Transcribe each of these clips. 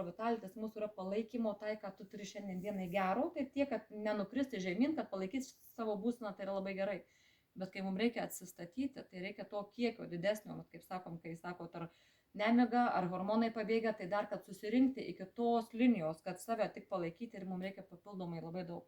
provitalitis mūsų yra palaikymo tai, ką tu turi šiandien dienai gero, tai tiek, kad nenukristi žemyn, kad palaikyti savo būseną, tai yra labai gerai. Bet kai mums reikia atsistatyti, tai reikia to kiekio didesnio, kaip sakom, kai sako, ar nemiga, ar hormonai pabėga, tai dar, kad susirinkti iki tos linijos, kad save tik palaikyti ir mums reikia papildomai labai daug.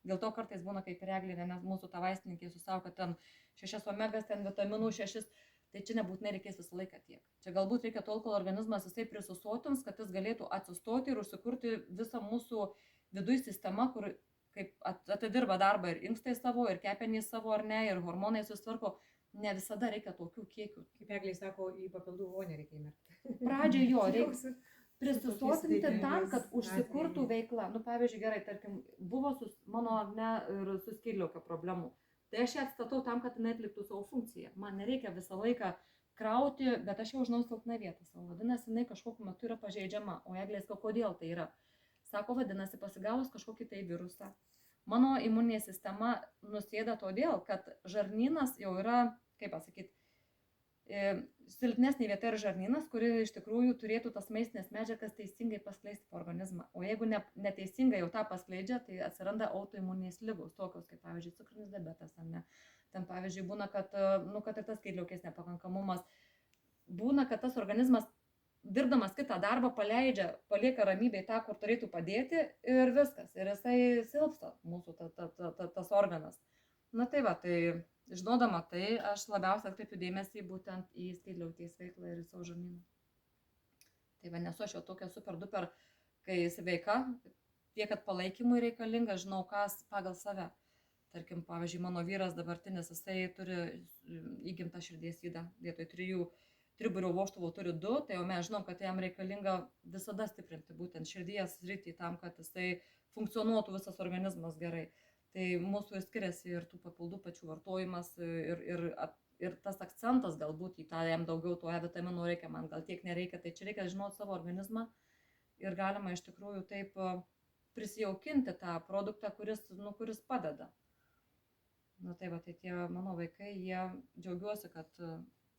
Dėl to kartais būna kaip ir Eglė, nes mūsų ta vaistininkė susako, kad ten 6 omegas, ten vitaminų 6, tai čia nebūtinai reikės visą laiką tiek. Čia galbūt reikia tol, kol organizmas jisai prisisotins, kad jis galėtų atsistoti ir užsikurti visą mūsų viduje sistemą, kur kaip atidirba darbą ir inkstai savo, ir kepenys savo ar ne, ir hormonai susitvarko. Ne visada reikia tokių kiekių. Kaip Eglė sako, į papildų vonę reikia įmerkti. Pradžiai jo reikia prisisotinti tam, kad užsikurtų veikla. Nu, pavyzdžiui, gerai, tarkim, buvo mano ne ir su skydliaukio problemų. Tai aš ją atstatau tam, kad jinai atliktų savo funkciją. Man nereikia visą laiką krauti, bet aš jau žinau silpną vietą savo. Vadinasi, jinai kažkokiu metu yra pažeidžiama. O Eglė sako, kodėl tai yra? Sako, vadinasi, pasigavus kažkokį tai virusą. Mano imuninė sistema nusėda todėl, kad žarnynas jau yra, kaip pasakyti, silpnesnė vieta ir žarnynas, kuri iš tikrųjų turėtų tas maistinės medžiagas teisingai paskleisti po organizmą. O jeigu neteisingai jau tą paskleidžia, tai atsiranda autoimuninės ligos, tokios kaip, pavyzdžiui, cukrinis diabetas, ne? Ten, pavyzdžiui, būna, kad ir tas skydliaukės nepakankamumas. Būna, kad tas organizmas, dirbdamas kitą darbą, palieka ramybėj tą, kur turėtų padėti ir viskas. Ir jisai silpsta mūsų tas organas. Na tai va, tai žinodama tai, aš labiausiai atkreipiu dėmesį būtent į skydliaukės veiklą ir į savo žarnyną. Tai va, nesu aš jau tokia super duper, kai sveika, tiek, kad palaikymui reikalinga, žinau, kas pagal save. Tarkim, pavyzdžiui, mano vyras dabartinis, jisai turi įgimtą širdies ydą, vietoj 3 triburio vožtuvų turi 2, tai jau mes žinom, kad jam reikalinga visada stiprinti būtent širdies sritį tam, kad jisai funkcionuotų visas organizmas gerai. Tai mūsų ir skiriasi ir tų papildų pačių vartojimas ir tas akcentas galbūt į tą jam daugiau to vitaminų reikia, man gal tiek nereikia, tai čia reikia žinoti savo organizmą ir galima iš tikrųjų taip prisijaukinti tą produktą, kuris padeda. Na tai va, tai tie mano vaikai, jie džiaugiuosi,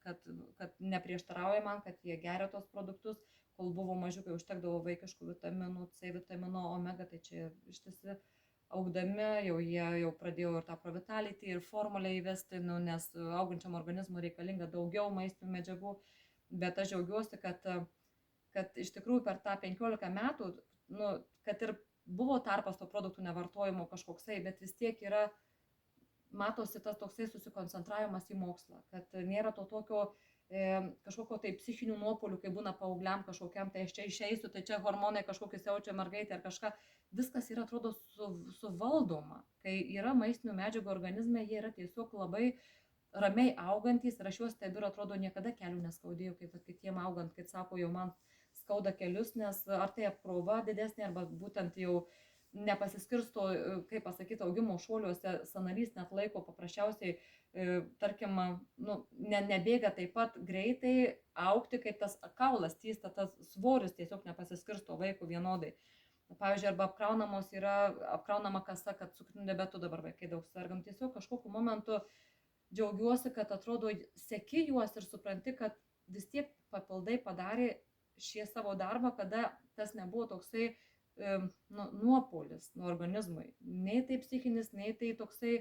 kad neprieštarauja man, kad jie geria tos produktus, kol buvo mažiukai užtekdavo vaikiškų vitaminų, C vitamino, omega, tai čia ištisi augdami, jie pradėjo ir tą provitalitį, ir formulę įvesti, nes augančiam organizmui reikalinga daugiau maistinių medžiagų, bet aš džiaugiuosi, kad iš tikrųjų per tą 15 metų, kad ir buvo tarpas to produktų nevartojimo kažkoksai, bet vis tiek yra, matosi tas toksai susikoncentravimas į mokslą, kad nėra to tokio kažkokio tai psichinių nuopolių, kai būna paaugliam kažkokiam, tai aš čia išeisiu, tai čia hormonai kažkokį siaučia mergaitė ar kažką. Viskas yra, atrodo, suvaldoma. Kai yra maistinių medžiagų organizme, jie yra tiesiog labai ramiai augantys ir aš juos stebiu ir atrodo niekada kelių neskaudėjau, kaip kitiem augant, kaip sako, jau man skauda kelius, nes ar tai apkrova didesnė, arba būtent jau nepasiskirsto, kaip pasakyti, augimo šuoliuose, sąnarys net laiko paprasčiausiai, tarkim, nebėga taip pat greitai augti, kaip tas kaulas tysta, tas svoris tiesiog nepasiskirsto vaikų vienodai. Pavyzdžiui, arba apkraunama kasa, kad cukriniu diabetu dabar vaikai daug sergam. Tiesiog kažkokiu momentu džiaugiuosi, kad atrodo seki juos ir supranti, kad vis tiek papildai padarė šie savo darbą, kada tas nebuvo toksai nuopolis nuo organizmui. Nei tai psichinis, nei tai toksai,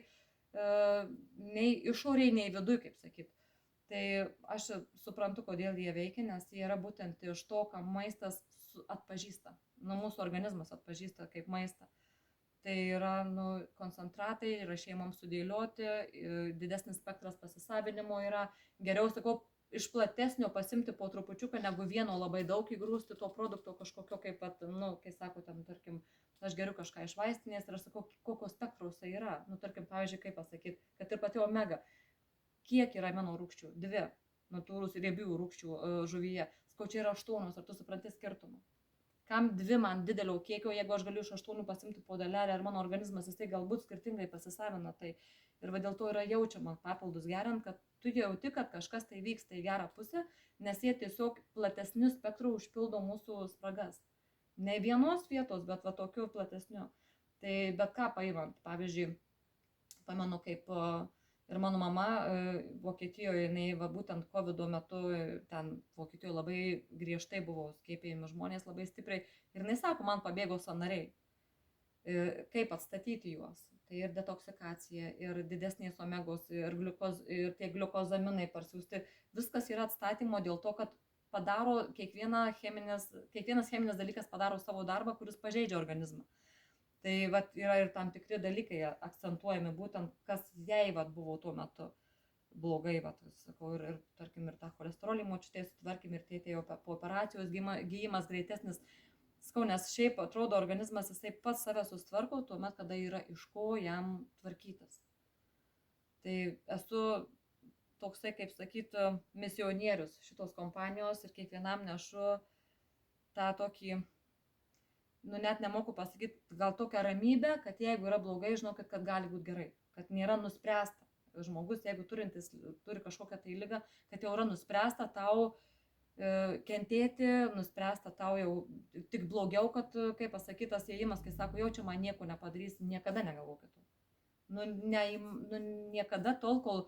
nei išoriai, nei viduj, kaip sakyti. Tai aš suprantu, kodėl jie veikia, nes jie yra būtent iš to, ką maistas atpažįsta. Mūsų organizmas atpažįsta kaip maistą. Tai yra koncentratai, yra šeimoms sudėlioti, didesnis spektras pasisavinimo yra. Geriau, sakau, iš platesnio pasimti po trupučiuką, negu vieno labai daug įgrūsti to produkto kažkokio, kaip, kai sako, ten, tarkim, aš geriu kažką iš vaistinės ir aš sakau, kokios spektros tai yra. Tarkim, pavyzdžiui, kaip pasakyti, kad ir pati omega, kiek yra amino rūgščių? 2 natūrūs riebių rūgščių žuvyje. Skau, čia yra 8, ar tu supranti skirtumą? Kam 2 man didelio kiekio, jeigu aš galiu iš 8 pasimti po dalelę, ar mano organizmas jisai galbūt skirtingai pasisavina tai. Ir dėl to yra jaučiama papildus geriant, kad tu jauti, kad kažkas tai vyksta į gerą pusę, nes jie tiesiog platesnių spektrų užpildo mūsų spragas. Ne vienos vietos, bet va tokiu platesniu. Tai bet ką paimant, pavyzdžiui, pamenu, kaip Ir mano mama Vokietijoje, jinai va, būtent COVID metu, ten Vokietijoje labai griežtai buvo skiepėjami žmonės labai stipriai. Ir jinai sako, man pabėgo sąnariai. Kaip atstatyti juos. Tai ir detoksikacija, ir didesnės omegos, ir tie gliukozaminai parsiųsti. Viskas yra atstatymo dėl to, kad padaro kiekvienas cheminis dalykas padaro savo darbą, kuris pažeidžia organizmą. Tai vat, yra ir tam tikri dalykai akcentuojami, būtent kas jai vat, buvo tuo metu blogai, vat, sakau, ir tarkim, ir tą cholesterolį močiutė sutvarkym, ir tėtė jau po operacijos gyjimas greitesnis. Sakau, nes šiaip atrodo organizmas jisai pats save sustvarko, tuomet, kada yra iš ko jam tvarkytis. Tai esu toksai, kaip sakyti, misionierius šitos kompanijos ir kiekvienam nešu tą tokį, nu net nemoku pasakyti, gal tokią ramybę, kad jeigu yra blogai, žinokit, kad gali būti gerai, kad nėra nuspręsta. Žmogus, jeigu turi kažkokią tai ligą, kad jau yra nuspręsta tau kentėti, nuspręsta tau jau tik blogiau, kad, kaip pasakytas įėjimas, kai sako, jau čia man nieko nepadarys, niekada negalvokit. Niekada tol, kol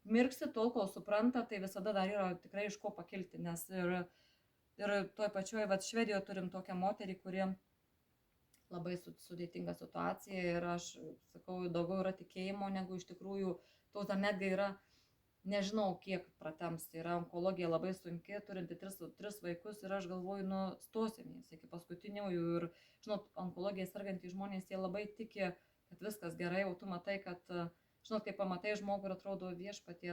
mirksi, tol, kol supranta, tai visada dar yra tikrai iš ko pakilti, nes ir toj pačioj, Švedijoje turim tokią moterį, kuri labai sudėtinga situacija ir aš sakau, daugiau yra tikėjimo, negu iš tikrųjų, tos dar netgi yra, nežinau, kiek pratemps, tai yra onkologija labai sunki, turinti 3 vaikus ir aš galvoju, stosimės iki paskutiniųjų ir, žinot, onkologija sergantys žmonės, jie labai tiki, kad viskas gerai, o tu matai, kad, žinot, kai pamatai žmogų ir atrodo viešpatie,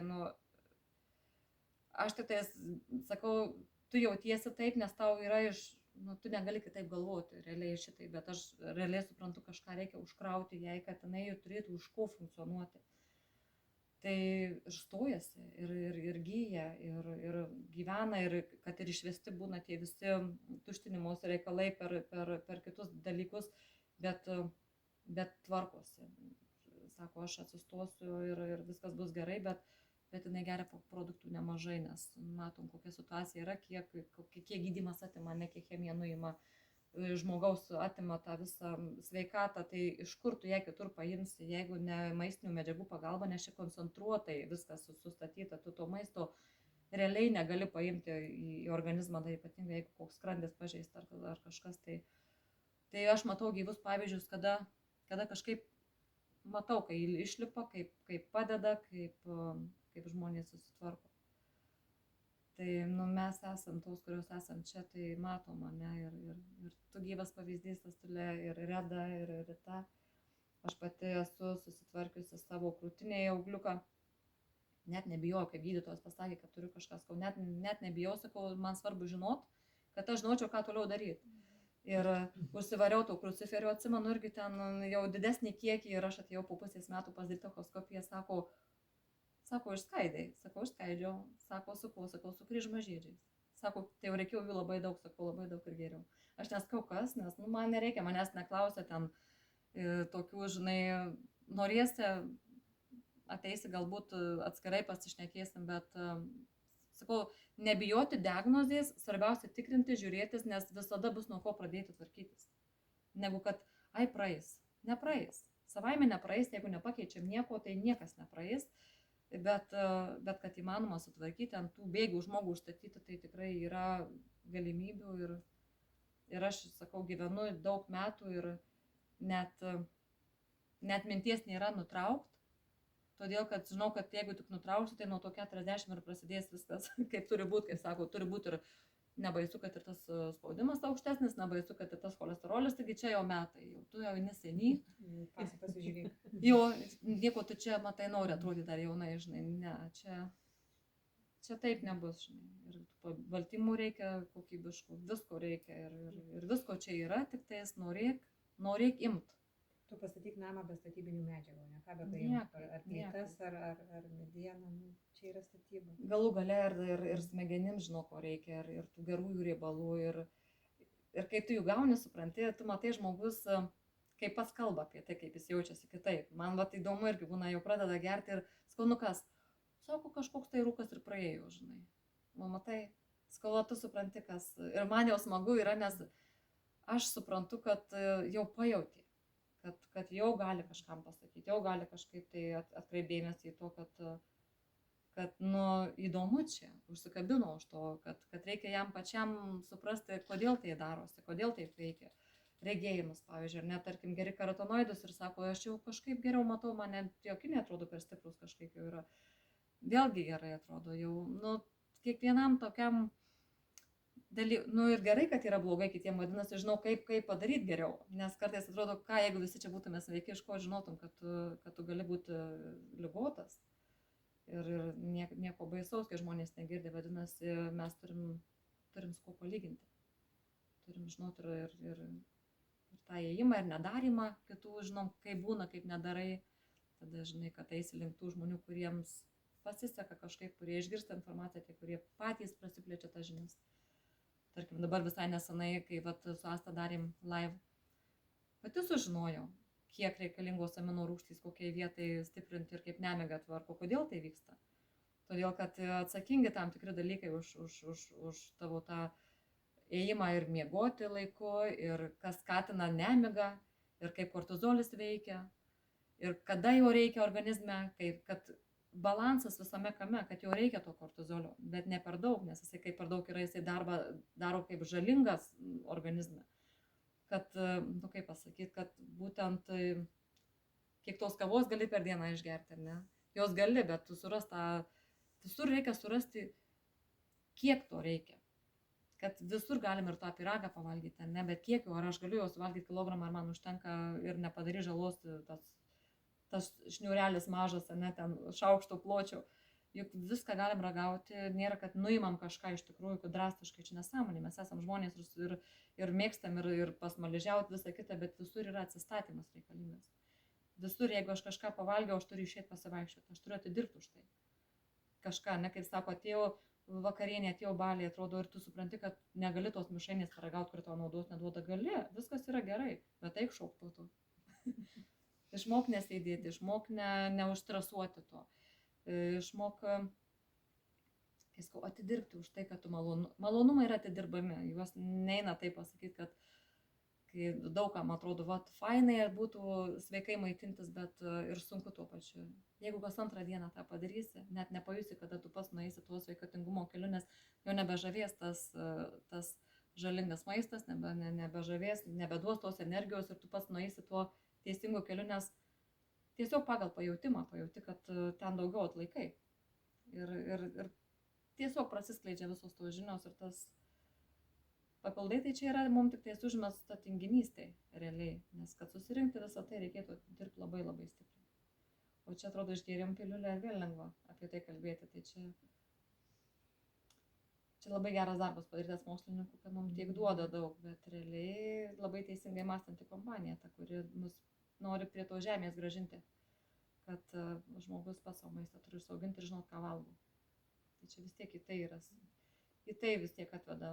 aš tik tai sakau, tu jautiesi taip, nes tau yra tu negali kitaip galvoti, realiai šitai, bet aš realiai suprantu, kažką reikia užkrauti jai, kad jinai turėtų už ko funkcionuoti. Tai ir stojasi, ir gyja, ir gyvena, ir kad ir išvesti būna tie visi tuštinimos reikalai per kitus dalykus, bet tvarkosi. Sako, aš atsistosiu ir viskas bus gerai, bet jinai geria produktų nemažai, nes matom, kokia situacija yra, kiek gydymas atima, ne kiek chemija nuima. Žmogaus atima tą visą sveikatą, tai iš kur tu ją kitur paimsi, jeigu ne maistinių medžiagų pagalba, nes čia koncentruotai viskas sustatyta, tu to maisto realiai negali paimti į organizmą, tai ypatingai jeigu koks skrandis pažeista ar kažkas, tai aš matau gyvus pavyzdžius, kada kažkaip matau, kai išlipa, kaip padeda, kaip žmonės susitvarko. Tai mes esam tos, kurios esam čia, tai matom mane ir tu gyvas pavyzdys, tas Tulė, ir Reda, ir Rita. Aš pati esu susitvarkiusi savo krūtinėje augliuką. Net nebijau, kaip gydytojas pasakė, kad turiu kažką, sakau, net nebijau, sakau, man svarbu žinot, kad aš žinočiau, ką toliau daryti. Ir užsivariau tų kruciferių, atsimenu, irgi ten jau didesnį kiekį ir aš atėjau po pusės metų pas echoskopiją, Sako, išskaidai, sakau, išskaidžiau, sako, su kryžmažydžiais. Sako, tai jau reikėjo jų labai daug, sakau, labai daug ir geriau. Aš neskau kas, nes man nereikia, manęs neklausia ten tokių, žinai, norėsi, ateisi galbūt atskirai pasišnekėsim, bet, sakau, nebijoti diagnozės, svarbiausia tikrinti, žiūrėtis, nes visada bus nuo ko pradėti tvarkytis. Negu kad, praeis, nepraeis. Savaime nepraeis, jeigu nepakeičiam nieko, tai niekas nepraeis. Bet kad įmanoma sutvarkyti, ant tų bėgių žmogų užstatyti, tai tikrai yra galimybių ir aš, sakau, gyvenu daug metų ir net minties nėra nutraukti, todėl kad žinau, kad jeigu tik nutrauksiu, tai nuo to 40 ir prasidės viskas, kaip turi būti, kaip sako, turi būti ir nebaisu, kad ir tas spaudimas aukštesnis, nebaisu, kad ir tas cholesterolis, taigi čia jau metai, jau tu jau neseniai. Pasižiūrėk. Jo, nieko tu čia, matai, nori atrodyti dar jaunai, žinai, ne, čia taip nebus, žinai, ir baltymų reikia kokybiškų, visko reikia ir visko čia yra, tik tais norėk imt. Tu pastatyk namą be statybinių medžiagų, ne ką be paimti, ar plytas, ar medieną, čia yra statyba. Galų gale ir smegenim žinau, ko reikia, ir tų gerųjų riebalų, ir kai tu jų gauni, supranti, tu matai žmogus, kaip pats kalba apie tai, kaip jis jaučiasi kitaip. Man va tai įdomu irgi būna, jau pradeda gerti ir skaunukas, sako, kažkoks tai rūkas ir praėjo, žinai. Matai, skauva, tu supranti, kas. Ir man jau smagu yra, nes aš suprantu, kad jau pajauti, kad jau gali kažkam pasakyti, jau gali kažkaip tai atkreipdėmėsi į to, kad nu, įdomu čia, užsikabino už to, kad reikia jam pačiam suprasti, kodėl tai darosi, kodėl taip veikia. Regėjimus, pavyzdžiui, ar net, tarkim, geri karotinoidus ir sako, aš jau kažkaip geriau matau, man net jokiniai atrodo per stiprus kažkaip jau yra. Vėlgi gerai atrodo jau, nu, kiekvienam tokiam dalykui, nu ir gerai, kad yra blogai, kitiem vadinasi, žinau, kaip padaryti geriau, nes kartais atrodo, ką jeigu visi čia būtume sveiki, iš ko žinotum, kad tu gali būti ligotas. Ir nieko baisaus, kai žmonės negirdi, vadinasi, mes turim su kuo palyginti. Turim žinoti ir tą įėjimą ir nedarimą kitų, žinom, kaip būna, kaip nedarai. Tada žinai, kad eisi link tų žmonių, kuriems pasiseka kažkaip, kurie išgirsta informaciją, tie, kurie patys prasiplečia tą žinias. Tarkim, dabar visai nesenai, kai su Asta darėm live, pati sužinojau, kiek reikalingos amino rūgštys, kokiai vietai stiprinti ir kaip nemiga tvarko, kodėl tai vyksta. Todėl, kad atsakingi tam tikri dalykai už tavo tą ėjimą ir miegoti laiku, ir kas skatina nemigą, ir kaip kortizolis veikia, ir kada jo reikia organizme, kad balansas visame kame, kad jau reikia to kortizolio, bet ne per daug, nes jisai kaip per daug yra, jisai darbą daro kaip žalingas organizme. Kad, nu kaip pasakyti, kad būtent kiek tos kavos gali per dieną išgerti, ne? Jos gali, bet visur reikia surasti, kiek to reikia. Kad visur galim ir tą pyragą pavalgyti, ne? Bet kiek jau, ar aš galiu jau suvalgyti kilogramą, ar man užtenka ir nepadary žalos tas šniurelis mažas, ne, ten šaukšto pločio. Juk viską galim ragauti, nėra, kad nuimam kažką iš tikrųjų, kad drastiškai čia nesąmonė, mes esam žmonės ir mėgstam ir pasmaližiauti visą kitą, bet visur yra atsistatymas reikalingas. Visur, jeigu aš kažką pavalgiau, aš turiu išėti pasivaikščioti, aš turiu atidirbti už tai. Kažką, ne, kaip sako, atėjau vakarienė, atėjau baliai, atrodo, ir tu supranti, kad negali tos mišrainės paragauti, kur tau naudos neduoda, gali, viskas yra gerai, bet eik šauk po to. Išmok nesėdėti, išmok neužstresuoti to. Išmok, atidirbti už tai, kad tu malonumai yra atidirbami. Juos neina taip pasakyti, kad kai daugam atrodo, fainai būtų sveikai maitintis, bet ir sunku tuo pačiu. Jeigu kas antrą dieną tą padarysi, net nepajusi, kada tu pas nueisi tuo sveikatingumo keliu, nes jau nebežavės tas žalingas maistas, nebežavės, nebeduos tos energijos ir tu pas nueisi tuo teisingu keliu, nes tiesiog pagal pajautimą pajauti, kad ten daugiau atlaikai. Ir tiesiog prasiskleidžia visos tos žinios ir tas papildai, tai čia yra mums tik tais užmesta tinginystė realiai, nes kad susirinkti visą tai reikėtų dirbti labai labai stipriai. O čia atrodo išgėrim piliulę ir vėl lengva apie tai kalbėti, tai čia labai geras darbas padarytas mokslininkų, kad mums tiek duoda daug, bet realiai labai teisingai mąstanti kompanija, ta, kuri mus nori prie to žemės gražinti, kad žmogus pats savo maistą turi išauginti ir žinot, ką valgo. Tai čia vis tiek į tai vis tiek atveda.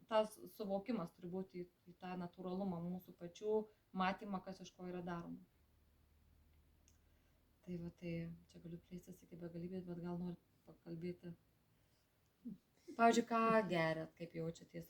Tas suvokimas turi būti į tą natūralumą, mūsų pačių matymą, kas iš ko yra daroma. Tai čia galiu plėstis iki begalybės, bet gal noriu pakalbėti. Pavyzdžiui, ką geriat, kaip jaučiatės?